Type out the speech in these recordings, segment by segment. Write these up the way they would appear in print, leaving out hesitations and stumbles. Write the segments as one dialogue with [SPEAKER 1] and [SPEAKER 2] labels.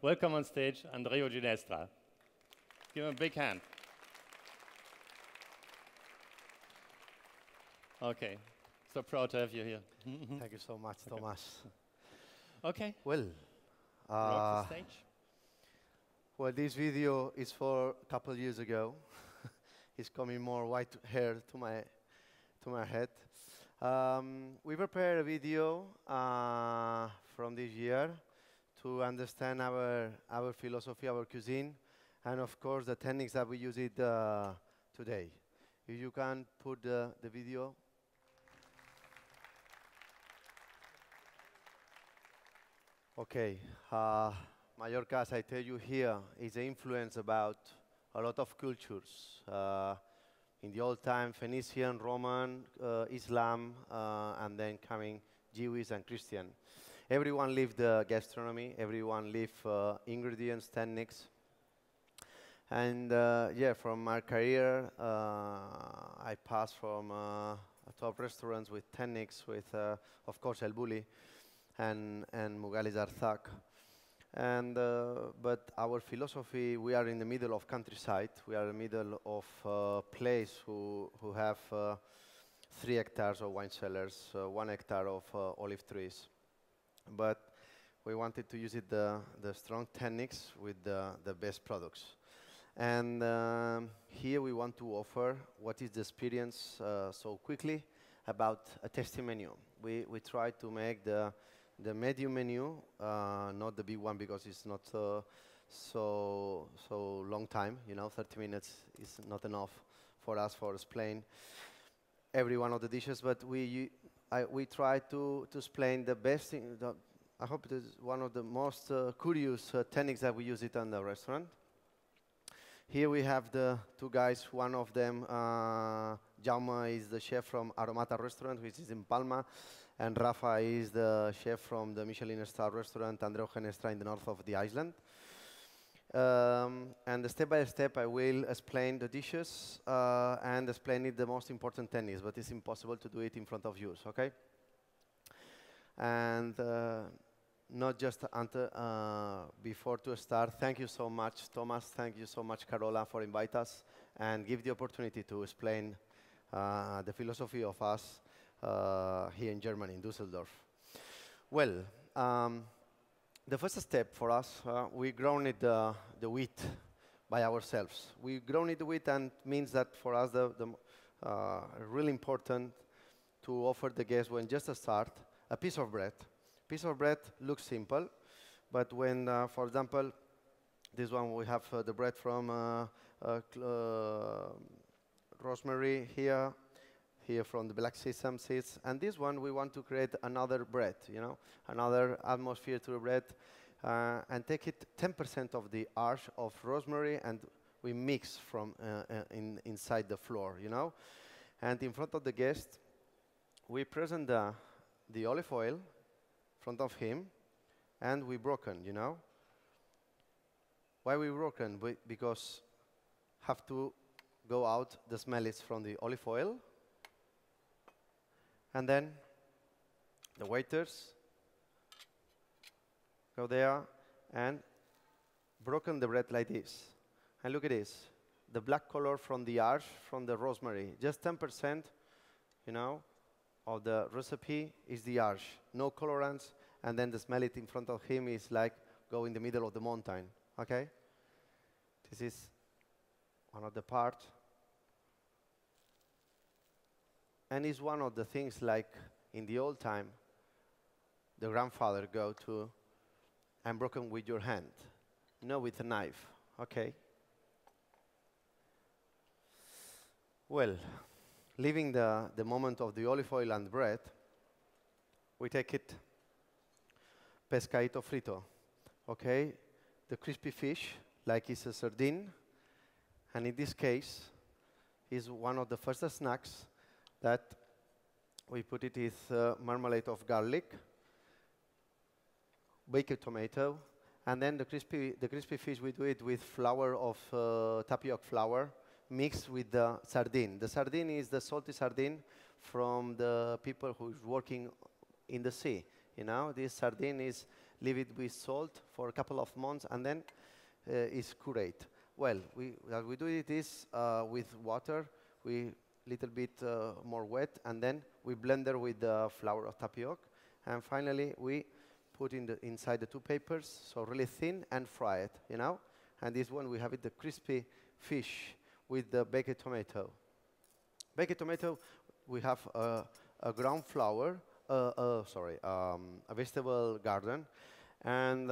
[SPEAKER 1] welcome on stage Andreu Genestra. Give him a big hand. Okay, so proud to have you here.
[SPEAKER 2] Thank you so much, Thomas.
[SPEAKER 1] Okay.
[SPEAKER 2] Well,
[SPEAKER 1] rock the stage.
[SPEAKER 2] Well, this video is for a couple years ago. It's coming more white hair to my head. We prepared a video from this year to understand our philosophy, our cuisine, and of course the techniques that we use it today. If you can put the video. Okay, Mallorca, as I tell you here, is an influence about a lot of cultures. In the old time, Phoenician, Roman, Islam, and then coming Jewish and Christian. Everyone lived gastronomy, everyone lived ingredients, techniques. And yeah, from my career, I passed from top restaurants with techniques, with, of course, El Bulli and Mughal Zarzak. And but our philosophy, we are in the middle of countryside. We are in the middle of a place who have 3 hectares of wine cellars, 1 hectare of olive trees. But we wanted to use it the strong techniques with the best products. And here we want to offer what is the experience so quickly about a tasting menu. We try to make the medium menu, not the big one because it's not so long time. You know, 30 minutes is not enough for us for explain every one of the dishes. But we try to explain the best thing. I hope it is one of the most curious techniques that we use it in the restaurant. Here we have the 2 guys. One of them, Jaume, is the chef from Aromata restaurant, which is in Palma. And Rafa is the chef from the Michelin star restaurant, Andreu, Genestra, in the north of the island. And step by step, I will explain the dishes and explain it the most important techniques, but it's impossible to do it in front of you, okay? And not just before to start, thank you so much, Thomas, thank you so much, Carola, for inviting us and give the opportunity to explain the philosophy of us here in Germany, in Düsseldorf. Well, the first step for us, we grown it the wheat by ourselves. We grown it the wheat, and means that for us the really important to offer the guests when just a start a piece of bread. Piece of bread looks simple, but when, for example, this one we have the bread from rosemary here from the black sesame seeds, and this one we want to create another bread, you know, another atmosphere to the bread, and take it 10% of the ash of rosemary, and we mix from inside the flour, you know, and in front of the guest, we present the olive oil in front of him, and we broken, you know. Why we broken? Because have to go out the smell is from the olive oil. And then the waiters go there and broken the bread like this. And look at this, the black color from the ash, from the rosemary. Just 10%, you know, of the recipe is the ash. No colorants, and then the smell it in front of him is like go in the middle of the mountain, okay? This is one of the parts. And it's one of the things like in the old time, the grandfather go to and broken with your hand, no with a knife, okay? Well, leaving the moment of the olive oil and bread, we take it pescadito frito, okay? The crispy fish, like it's a sardine, and in this case, is one of the first snacks that we put it with marmalade of garlic, baked tomato, and then the crispy fish, we do it with flour of tapioca flour mixed with the sardine. The sardine is the salty sardine from the people who is working in the sea. You know, this sardine is leave it with salt for a couple of months, and then it's curate. Well, we do it is with water, we little bit more wet, and then we blender with the flour of tapioca, and finally we put inside the two papers, so really thin, and fry it, you know. And this one we have it the crispy fish with the baked tomato. Baked tomato, we have a ground flour, a vegetable garden, and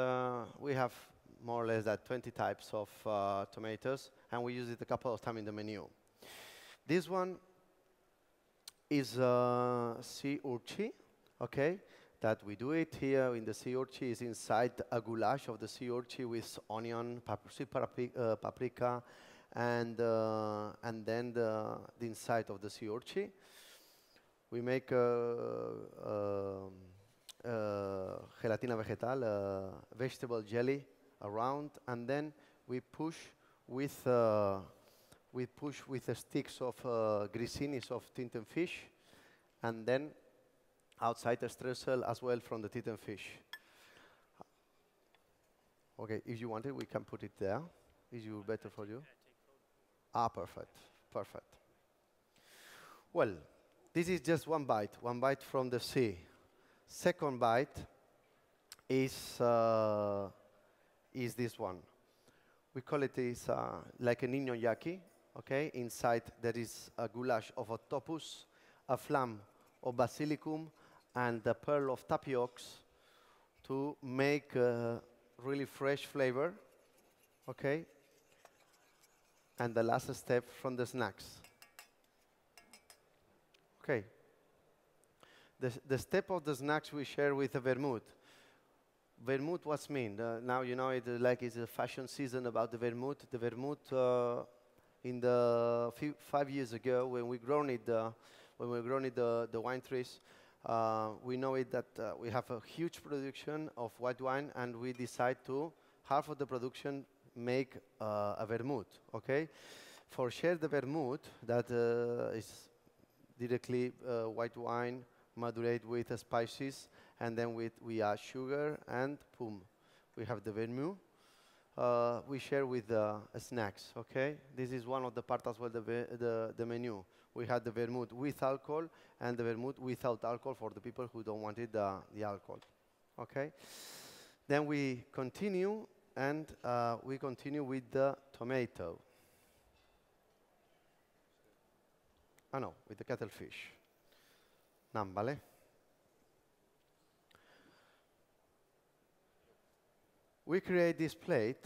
[SPEAKER 2] we have more or less that 20 types of tomatoes, and we use it a couple of times in the menu. This one is sea urchin, okay? That we do it here in the sea urchin is inside a goulash of the sea urchin with onion, sweet paprika, and then the inside of the sea urchin. We make gelatina vegetal, vegetable jelly around, and then we push with the sticks of grisinis of tinten fish, and then outside the streusel as well from the tinten fish. Okay, if you want it, we can put it there. Is it better for you? Ah, perfect, perfect. Well, this is just one bite from the sea. Second bite is this one. We call it like a niño yaki, okay? Inside there is a goulash of octopus, a flam of basilicum, and the pearl of tapioca to make a really fresh flavor, okay? And the last step from the snacks. Okay. The step of the snacks we share with the vermouth. Vermouth, what's mean? Now you know it like it's a fashion season about the vermouth. The vermouth in the 5 years ago when we grown it, the wine trees, we know it that we have a huge production of white wine, and we decide to half of the production make a vermouth. Okay, for share the vermouth that is directly white wine, madurate with spices, and then we add sugar, and boom, we have the vermouth. We share with snacks, okay? This is one of the parts as well, the menu. We had the vermouth with alcohol and the vermouth without alcohol for the people who don't want it, the alcohol, okay? Then we continue, and we continue with the tomato. Ah, no, with the cuttlefish. Nam, vale? We create this plate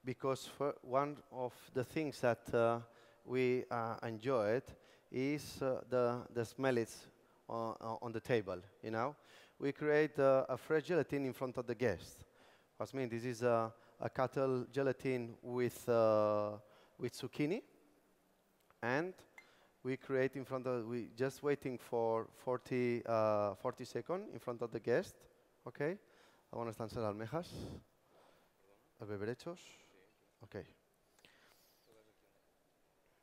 [SPEAKER 2] because one of the things that we enjoyed is the smell it's on the table, you know? We create a fresh gelatin in front of the guest. What I mean, this is a cattle gelatin with zucchini, and we create in front of, we just waiting for 40 seconds in front of the guest, okay? Ahora están las almejas. ¿Berberechos? Okay.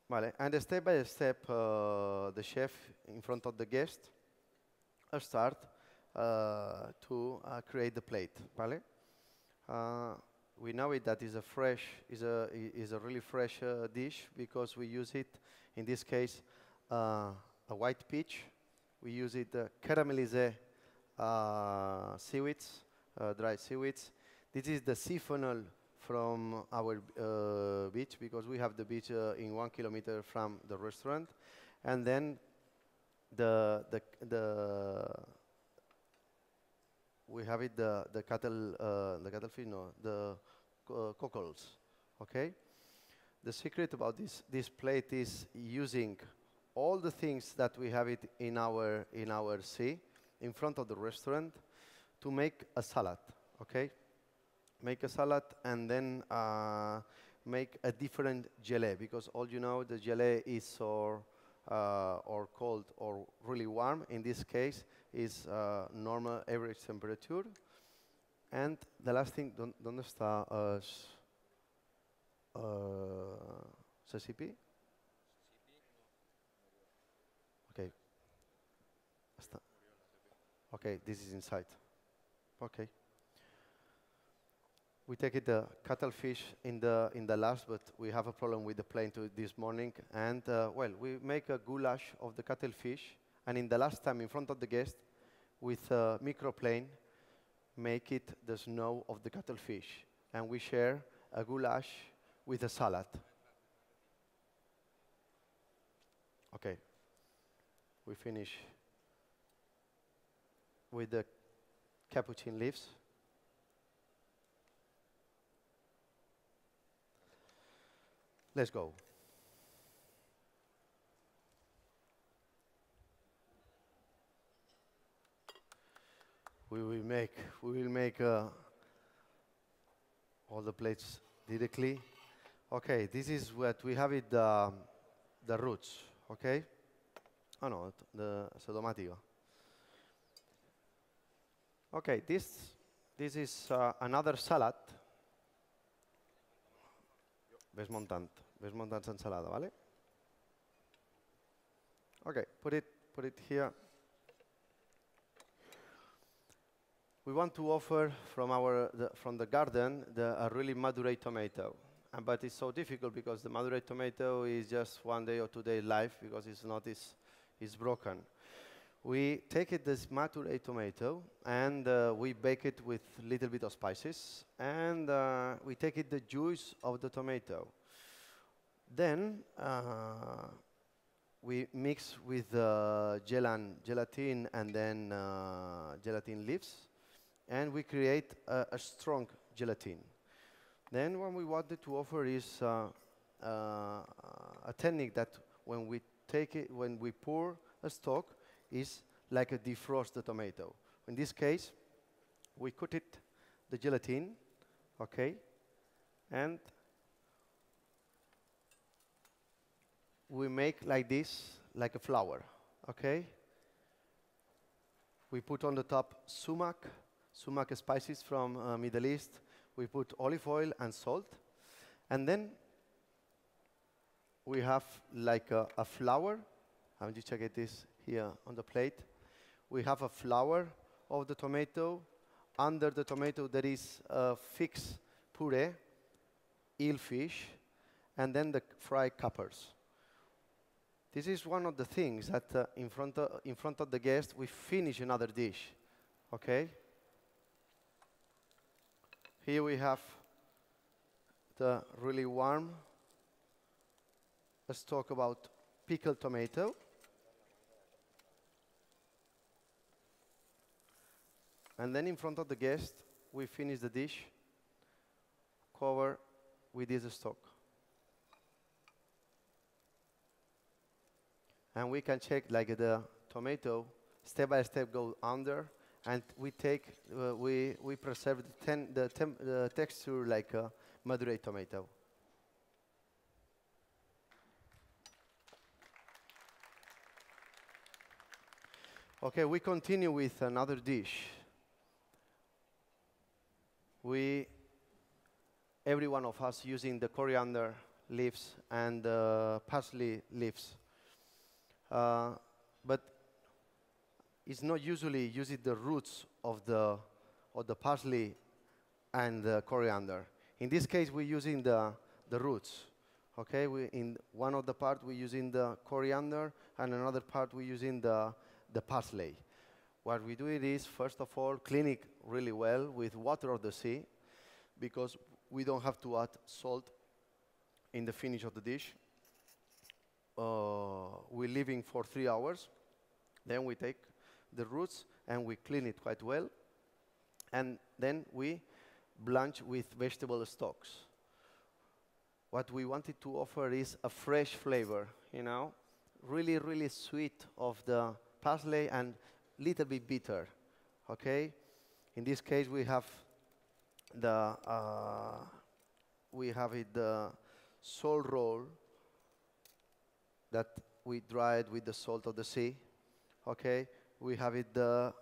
[SPEAKER 2] Vale, and step by step, the chef in front of the guest start to create the plate, vale? We know it that is a fresh, is a really fresh dish because we use it, in this case, a white peach. We use it caramelized seaweeds, dried seaweeds. This is the sea funnel from our beach because we have the beach in 1 kilometer from the restaurant, and then we have it the cuttlefish, no, the cockles, okay. The secret about this plate is using all the things that we have it in our sea in front of the restaurant to make a salad, okay. Make a salad and then make a different gelée because all you know the gelée is or cold or really warm. In this case is normal average temperature. And the last thing, ¿dónde está Sesipi? Okay. Okay, this is inside. Okay. We take it the cuttlefish in the last, but we have a problem with the plane this morning. And well, we make a goulash of the cuttlefish, and in the last time in front of the guest, with a microplane, make it the snow of the cuttlefish, and we share a goulash with a salad. Okay, we finish with the capuchin leaves. Let's go. We will make all the plates directly. Okay, this is what we have it the roots. Okay. Oh no, the sodomatico. Okay, this is another salad. Ves montant ensalada, ¿vale? Okay, put it here. We want to offer from the garden a really Madurai tomato, but it's so difficult because the Madurai tomato is just 1 day or 2 day life because it's broken. We take it this Madurai tomato and we bake it with a little bit of spices, and we take it the juice of the tomato. Then we mix with gelatin and then gelatin leaves, and we create a strong gelatin. Then what we wanted to offer is a technique that when we pour a stock, is like a defrost the tomato. In this case, we cut it, the gelatin, okay, and we make like this, like a flour, okay? We put on the top sumac spices from Middle East. We put olive oil and salt, and then we have like a flour. I'm just checking this here on the plate. We have a flour of the tomato. Under the tomato there is a fixed puree, eel fish, and then the fried capers. This is one of the things that in front of the guest we finish another dish, okay? Here we have the really warm. Let's talk about pickled tomato. And then in front of the guest, we finish the dish, cover with this stock. And we can check like the tomato, step by step go under, and we take, we preserve the texture like a Madurai tomato. Okay, we continue with another dish. Every one of us using the coriander leaves and the parsley leaves. But it's not usually using the roots of the parsley and the coriander. In this case, we're using the roots. Okay, in one of the part we're using the coriander, and another part we're using the parsley. What we do it is, first of all, clean it really well with water of the sea, because we don't have to add salt in the finish of the dish. We're leaving for 3 hours. Then we take the roots and we clean it quite well. And then we blanch with vegetable stocks. What we wanted to offer is a fresh flavor, you know, really, really sweet of the parsley and little bit bitter, okay? In this case, we have the salt roll that we dried with the salt of the sea, okay? We have the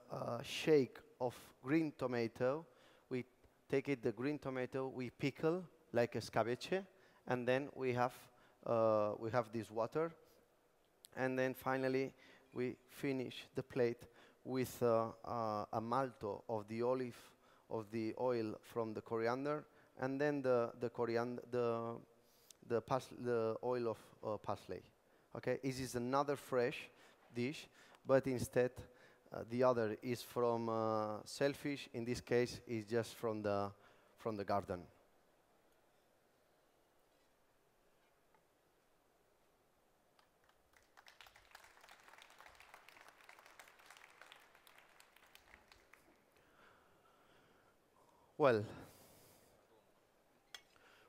[SPEAKER 2] shake of green tomato. We take the green tomato, we pickle like a escabeche, and then we have this water, and then finally we finish the plate with a malto of the olive of the oil from the coriander, and then the oil of parsley. Okay, this is another fresh dish, but instead the other is from shellfish. In this case, is just from the garden. Well,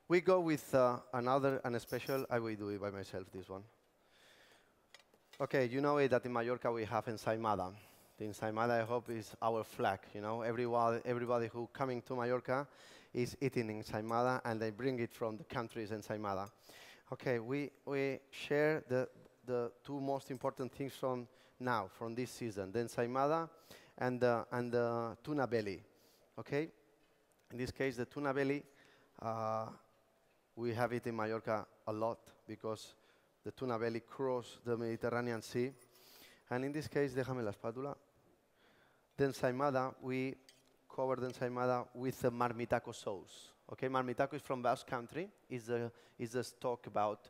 [SPEAKER 2] we go with another and a special. I will do it by myself, this one. Okay, you know that in Mallorca we have ensaimada. The ensaimada, I hope, is our flag. You know, everybody who coming to Mallorca is eating ensaimada, and they bring it from the country's ensaimada. Okay, we share the two most important things from this season: the ensaimada and the tuna belly. Okay. In this case, the tuna belly, we have it in Mallorca a lot because the tuna belly crosses the Mediterranean Sea. And in this case, déjame la espátula. The ensaimada, we cover the ensaimada with the marmitaco sauce. Okay, marmitaco is from Basque Country. Is a stock about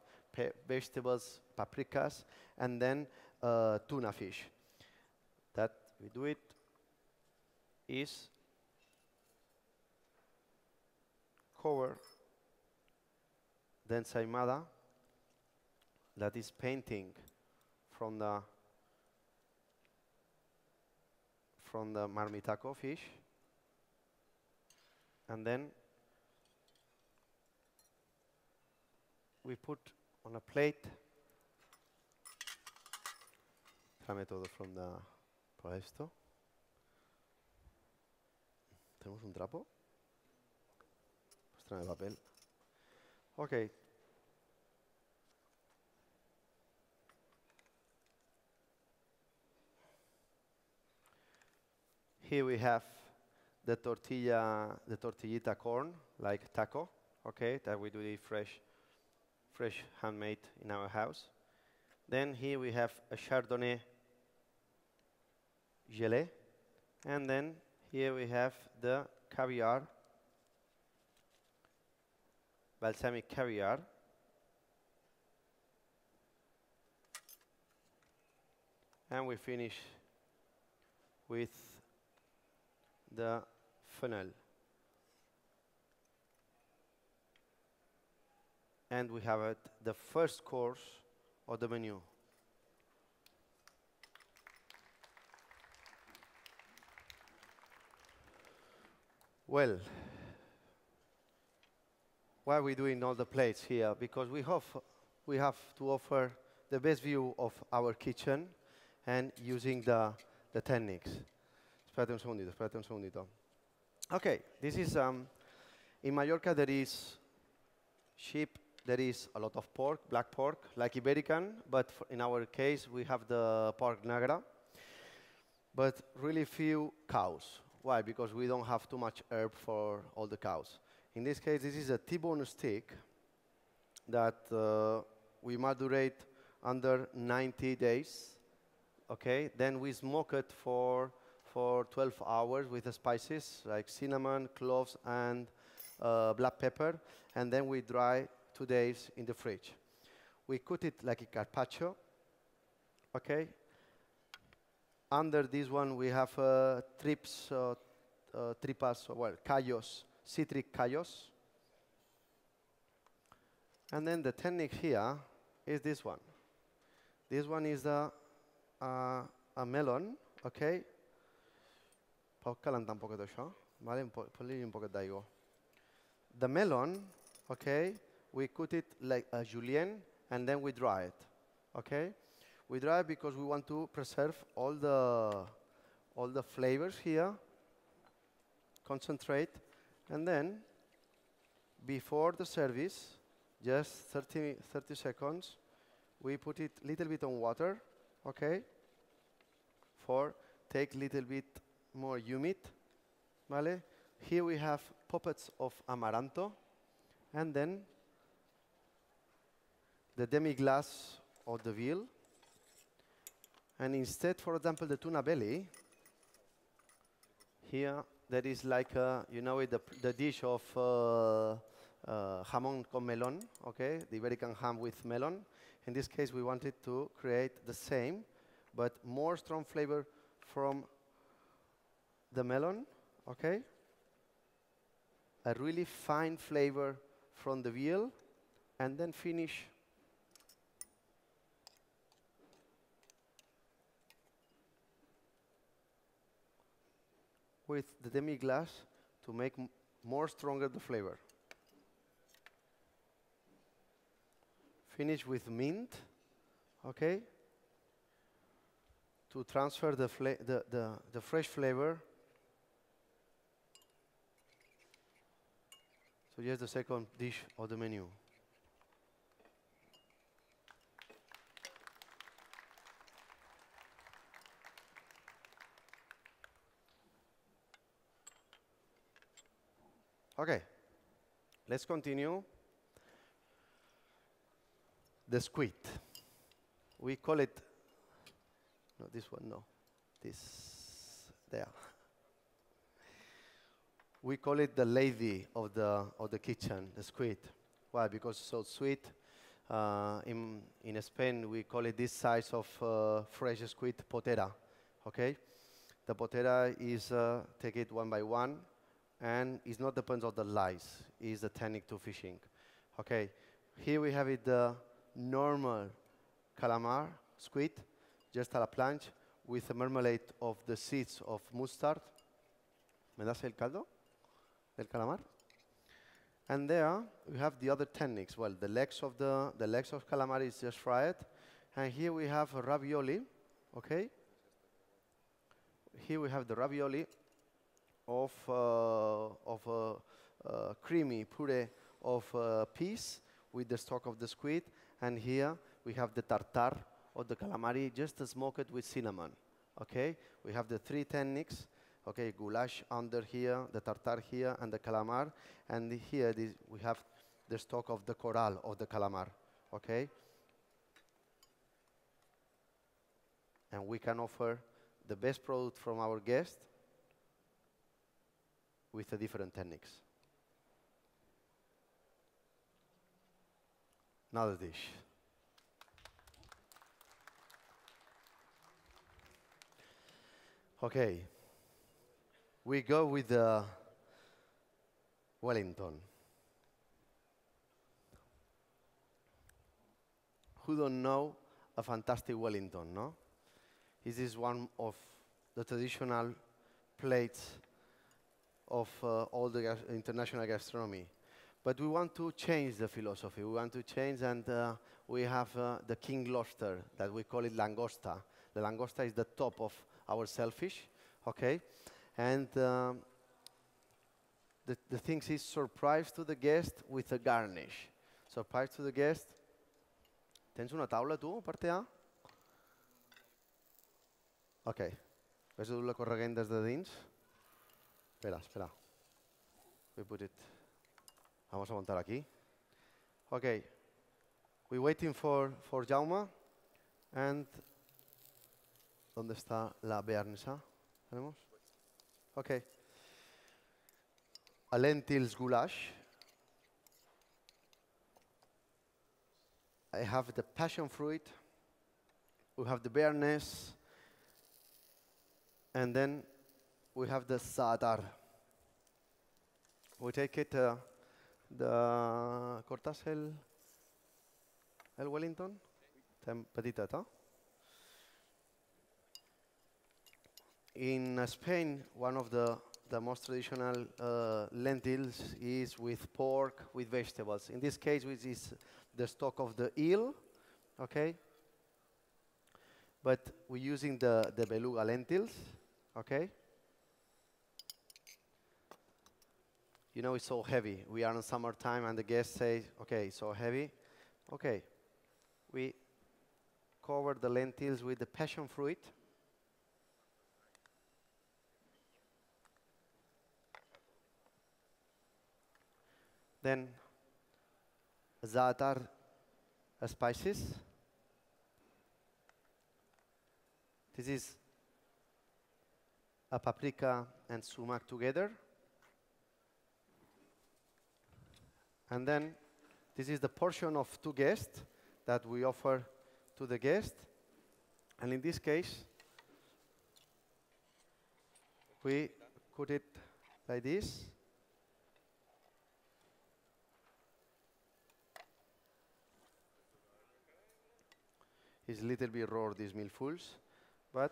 [SPEAKER 2] vegetables, paprikas, and then tuna fish. That we do it is cover the ensaimada that is painting from the marmitaco fish, and then we put on a plate. Tráeme todo from the por esto. ¿Tenemos un trapo? Pues tráeme papel. Okay. Here we have the tortillita corn, like taco, okay, that we do the fresh handmade in our house. Then here we have a Chardonnay gelée, and then here we have the caviar, balsamic caviar. And we finish with the fennel. And we have it, the first course of the menu. Well, why are we doing all the plates here? Because we have to offer the best view of our kitchen and using the techniques. Espérate un segundito. Okay, this is, in Mallorca there is sheep, there is a lot of pork, black pork, like Iberican, but in our case we have the pork negra, but really few cows. Why? Because we don't have too much herb for all the cows. In this case, this is a T-bone steak that we macerate under 90 days. Okay, then we smoke it for 12 hours with the spices like cinnamon, cloves, and black pepper, and then we dry 2 days in the fridge. We cook it like a carpaccio. Okay. Under this one, we have tripas, well, callos, citric callos. And then the technique here is this one. This one is a melon, okay? Pot calentar un poquet això, vale? Pon-li un poquet d'aigua. The melon, okay, we cut it like a julienne, and then we dry it, okay? We dry it because we want to preserve all the flavors here, concentrate, and then before the service, just 30 seconds, we put it little bit on water, okay? For take little bit more humid, vale? Here we have puppets of amaranto, and then the demi-glace of the veal. And instead, for example, the tuna belly, here that is like, you know, the dish of jamón con melón, okay? The Iberican ham with melon. In this case, we wanted to create the same, but more strong flavor from the melon, okay? A really fine flavor from the veal, and then finish with the demi-glace to make more stronger the flavor. Finish with mint, okay? To transfer the fresh flavor. So here's the second dish of the menu. Okay, let's continue. The squid. We call it, no, this one, no, this, there. We call it the lady of the kitchen, the squid. Why? Because it's so sweet. In Spain, we call it this size of fresh squid potera, okay? The potera is, take it one by one, and it's not depends on the lice, it's the technique to fishing. Okay, here we have it the normal calamar, squid, just a la planche, with a marmalade of the seeds of mustard. ¿Me das el caldo del calamar? And there we have the other techniques. Well, the legs of calamar is just fried, and here we have a ravioli. Okay, here we have the ravioli of creamy puree of peas with the stock of the squid, and here we have the tartare of the calamari, just smoked with cinnamon. Okay, we have the three techniques. Okay, goulash under here, the tartare here, and the calamar, and here we have the stock of the coral of the calamar. Okay, and we can offer the best product from our guest with the different techniques. Another dish. Okay, we go with the Wellington. Who don't know a fantastic Wellington, no? This is one of the traditional plates of all the international gastronomy. But we want to change the philosophy. We want to change, and we have the king lobster, that we call it langosta. The langosta is the top of our shellfish, okay? And the thing is surprise to the guest with a garnish. Surprise to the guest. Tens una taula, tu, per tear? Ok. Ves a dur la corregent des de dins? Espera, espera. We put it. Vamos a montar aquí. Okay. We're waiting for Jaume. And ¿dónde está la bearnesa? ¿Tenemos? Okay. A lentils goulash. I have the passion fruit. We have the bearnaise. And then we have the za'atar. We take it, cortas el Wellington? Petitet, huh? In Spain, one of the most traditional lentils is with pork, with vegetables. In this case, which is the stock of the eel, okay? But we're using the beluga lentils, okay? You know, it's so heavy. We are in summertime, and the guests say, okay, it's so heavy. Okay, we cover the lentils with the passion fruit. Then za'atar spices. This is a paprika and sumac together. And then this is the portion of 2 guests that we offer to the guest. And in this case, we cut it like this. It's a little bit raw, these millfuls, but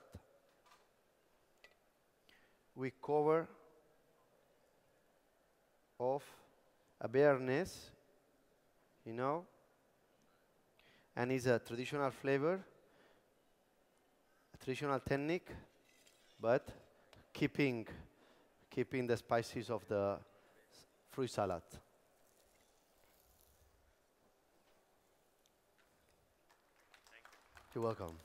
[SPEAKER 2] we cover of a bareness, you know, and it's a traditional flavor, a traditional technique, but keeping the spices of the fruit salad. You're welcome.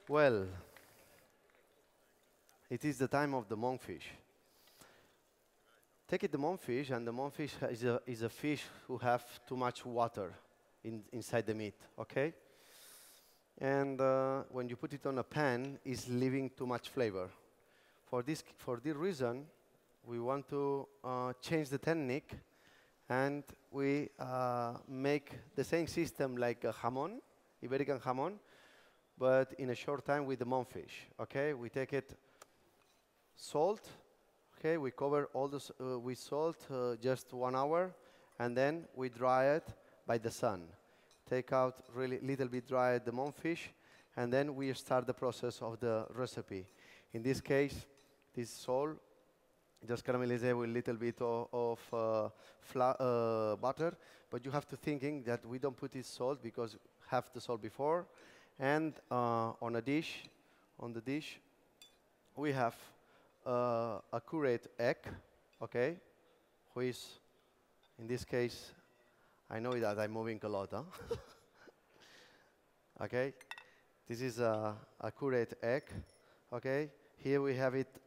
[SPEAKER 2] Well, it is the time of the monkfish. Take it the monkfish, and the monkfish is a fish who have too much water inside the meat, okay? And when you put it on a pan, it's leaving too much flavor. For this reason, we want to change the technique, and we make the same system like a jamon, Iberican jamon, but in a short time with the monkfish, okay? We take it salt, okay? We cover all this with salt just 1 hour, and then we dry it by the sun. Take out really little bit dry the monkfish, and then we start the process of the recipe. In this case, this salt, just caramelized with a little bit of butter, but you have to thinking that we don't put this salt because have the salt before, and on the dish, we have a curate egg, okay, who is, in this case, I know that I'm moving a lot, huh? Okay, this is a curate egg, okay. Here we have it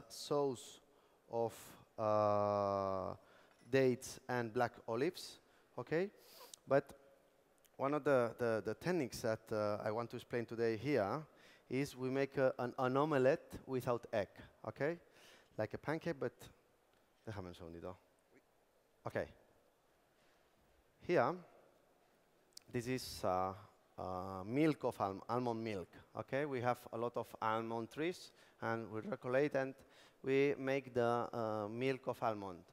[SPEAKER 2] sauce of dates and black olives, okay. But one of the techniques that I want to explain today here is we make an omelette without egg, okay? Like a pancake, but déjame un segundito. Okay. Here, this is milk of almond milk, okay? We have a lot of almond trees, and we recollect, and we make the milk of almond.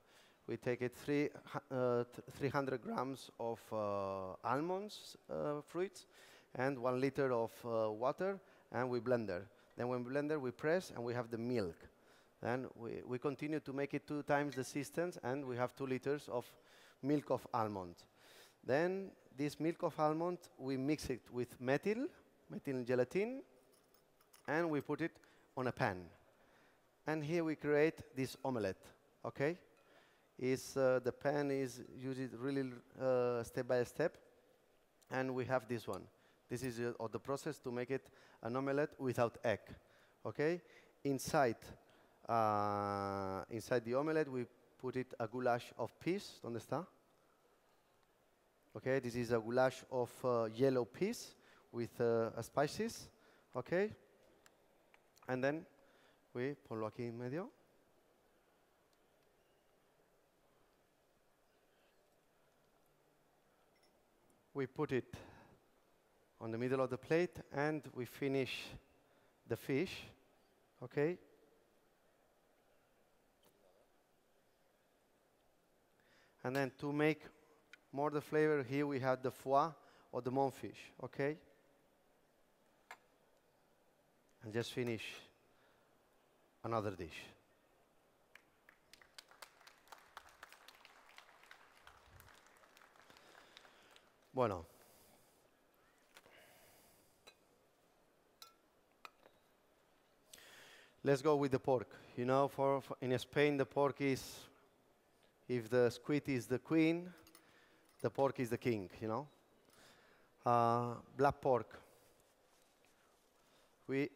[SPEAKER 2] We take it 300 grams of almonds, fruits, and 1 liter of water, and we blender. Then when we blender, we press, and we have the milk. Then we continue to make it 2 times the systems, and we have 2 liters of milk of almond. Then this milk of almond, we mix it with methyl gelatin, and we put it on a pan. And here we create this omelette, okay? The pan is used really step by step, and we have this one. This is the process to make it an omelette without egg, okay? Inside the omelette, we put it a goulash of peas. ¿Dónde está? Okay, this is a goulash of yellow peas with spices, okay? And then we ponlo aquí en medio. We put it on the middle of the plate, and we finish the fish, okay? And then to make more the flavor, here we have the foie or the monkfish, okay? And just finish another dish. Bueno. Let's go with the pork. You know, in Spain, the pork is, if the squid is the queen, the pork is the king, you know. Black pork.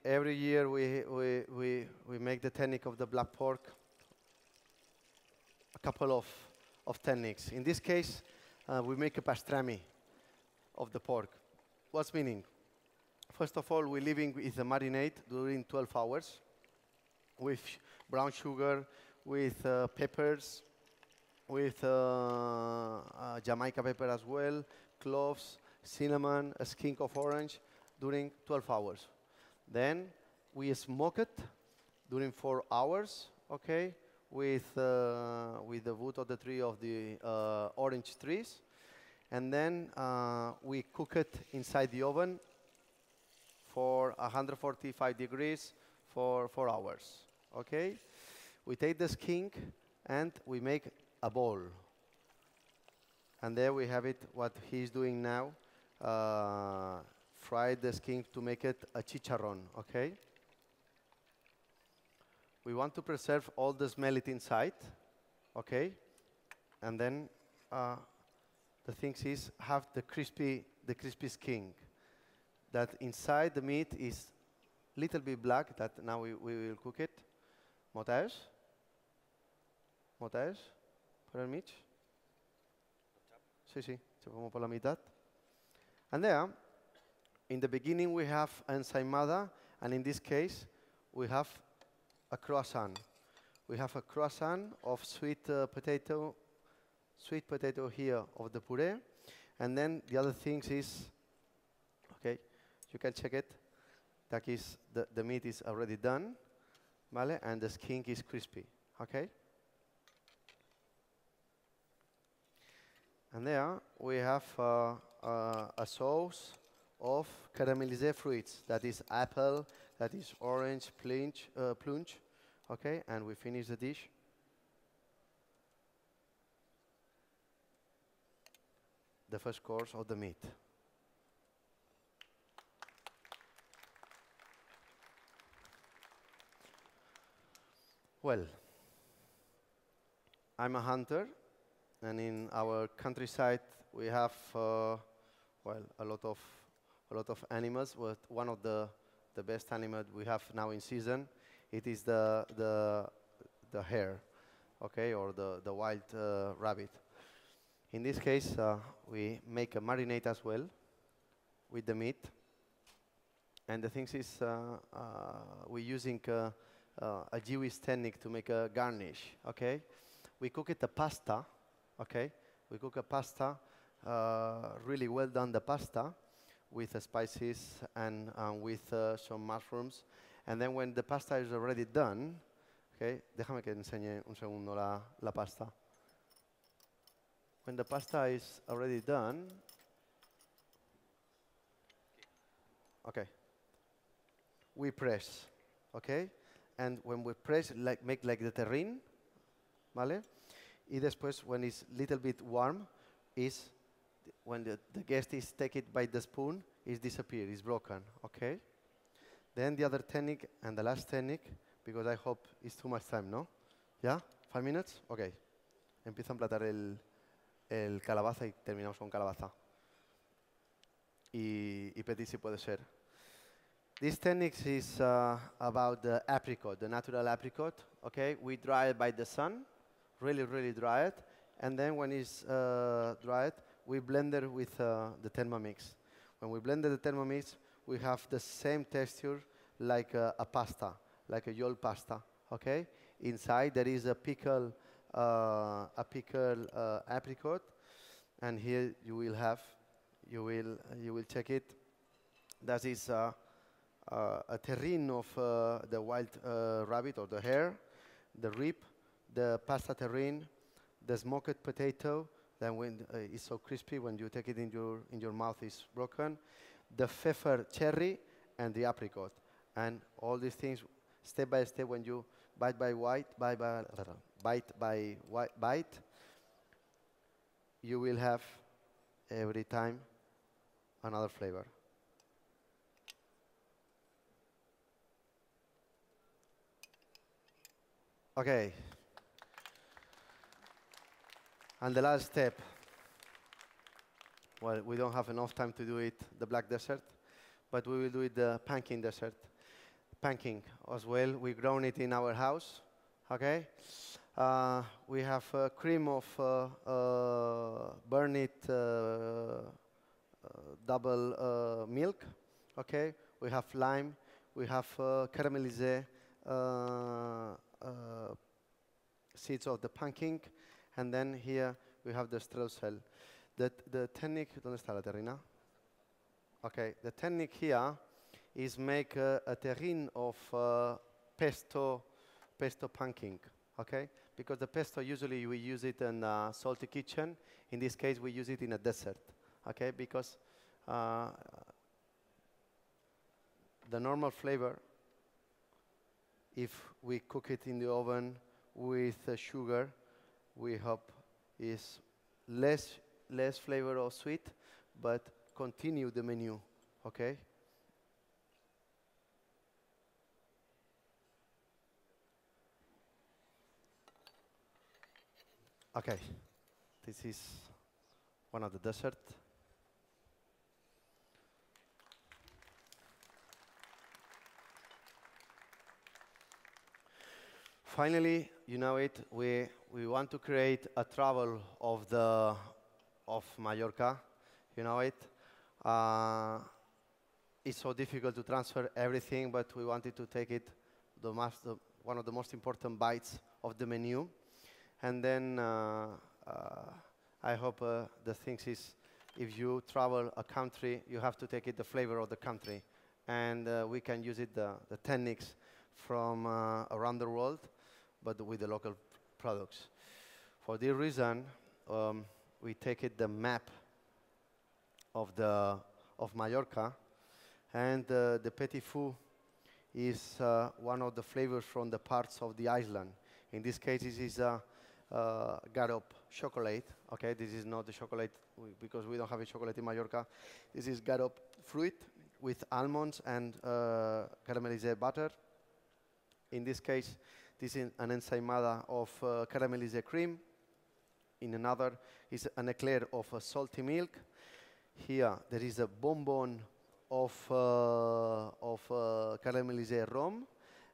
[SPEAKER 2] Every year we make the technique of the black pork, a couple of techniques. In this case, we make a pastrami of the pork. What's meaning? First of all, we're leaving with the marinade during 12 hours, with brown sugar, with peppers, with Jamaica pepper as well, cloves, cinnamon, a skink of orange during 12 hours. Then we smoke it during 4 hours, okay, with the wood of the tree of the orange trees. And then we cook it inside the oven for 145 degrees for 4 hours, okay? We take the skink and we make a ball. And there we have it, what he's doing now. Fry the skink to make it a chicharron, okay? We want to preserve all the smell it inside, okay? And then the thing is have the crispy skink. That inside the meat is little bit black, that now we will cook it. Motaes? Motaes? Por el mig? Sí, sí, se pongo por la mitad. And there, in the beginning we have ensaimada, and in this case we have a croissant. We have a croissant of sweet potato here of the puree, and then the other things is, okay, you can check it. That is, the meat is already done, vale, and the skink is crispy, okay. And there we have a sauce of caramelized fruits. That is apple, that is orange, plunge, okay, and we finish the dish. The first course of the meat. Well, I'm a hunter, and in our countryside we have well, a lot of animals. But one of the best animals we have now in season, it is the hare, okay, or the wild rabbit. In this case, we make a marinade as well with the meat. And the thing is, we're using a Jewish technique to make a garnish, okay? We cook it a pasta, okay? We cook a pasta, really well done the pasta, with spices and with some mushrooms. And then when the pasta is already done, okay, déjame que enseñe un segundo la pasta. When the pasta is already done, okay, we press, okay? And when we press, make like the terrine, ¿vale? Y después, when it's little bit warm, is when the guest is take it by the spoon, it's disappear, it's broken, okay? Then the other technique and the last technique, because I hope it's too much time, no? Yeah? 5 minutes? Okay. Empiezo a emplatar el calabaza y terminamos con calabaza. Y petit si puede ser. This technique is about the apricot, the natural apricot. Okay, we dry it by the sun, really dry it, and then when it's dried, we blend it with the Thermomix. When we blend the Thermomix, we have the same texture like a pasta, like a yolk pasta. Okay, inside there is a pickle apricot, and here you will have, you will check it. That is a terrine of the wild rabbit or the hare, the rib, the pasta terrine, the smoked potato. Then when it's so crispy, when you take it in your mouth, it's broken. The pfeffer cherry and the apricot, and all these things step by step. When you bite by bite, you will have every time another flavor. Okay. And the last step. Well, we don't have enough time to do it, the black dessert, but we will do it the pumpkin dessert. Pumpkin as well. We grown it in our house. Okay. We have cream of burnt double milk. Okay. We have lime. We have caramelized seeds of the pumpkin, and then here we have the streusel. The technique, ¿dónde está la terrina? Okay, the technique here is make a terrine of pesto pumpkin, okay? Because the pesto usually we use it in a salty kitchen. In this case, we use it in a dessert, okay? Because the normal flavor, if we cook it in the oven with sugar, we hope is less flavor or sweet, but continue the menu, okay? Okay, this is one of the dessert. Finally, you know it, we want to create a travel of Mallorca, you know it. It's so difficult to transfer everything, but we wanted to take it one of the most important bites of the menu. And then I hope the thing is, if you travel a country, you have to take it the flavor of the country. And we can use it, the techniques from around the world, but with the local products. For this reason, we take it the map of Mallorca, and the petit fou is one of the flavors from the parts of the island. In this case, this is Garop chocolate. Okay, this is not the chocolate because we don't have a chocolate in Mallorca. This is Garop fruit with almonds and caramelized butter. In this case, this is an ensaimada of caramelized cream. In another is an eclair of salty milk. Here there is a bonbon of caramelized rum.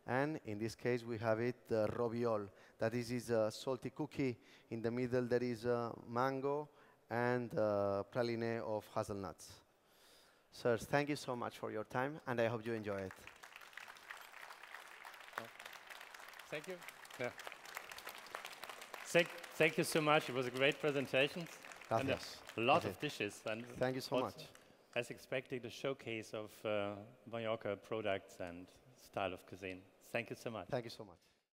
[SPEAKER 2] And in this case, we have it, robiol. That is a salty cookie. In the middle, there is mango and praline of hazelnuts. Sirs, thank you so much for your time, and I hope you enjoy it.
[SPEAKER 1] Thank you. Yeah. Thank you so much. It was a great presentation. And a lot of dishes. And
[SPEAKER 2] thank you so much.
[SPEAKER 1] As expected, a showcase of Mallorca products and style of cuisine. Thank you so much.
[SPEAKER 2] Thank you so much.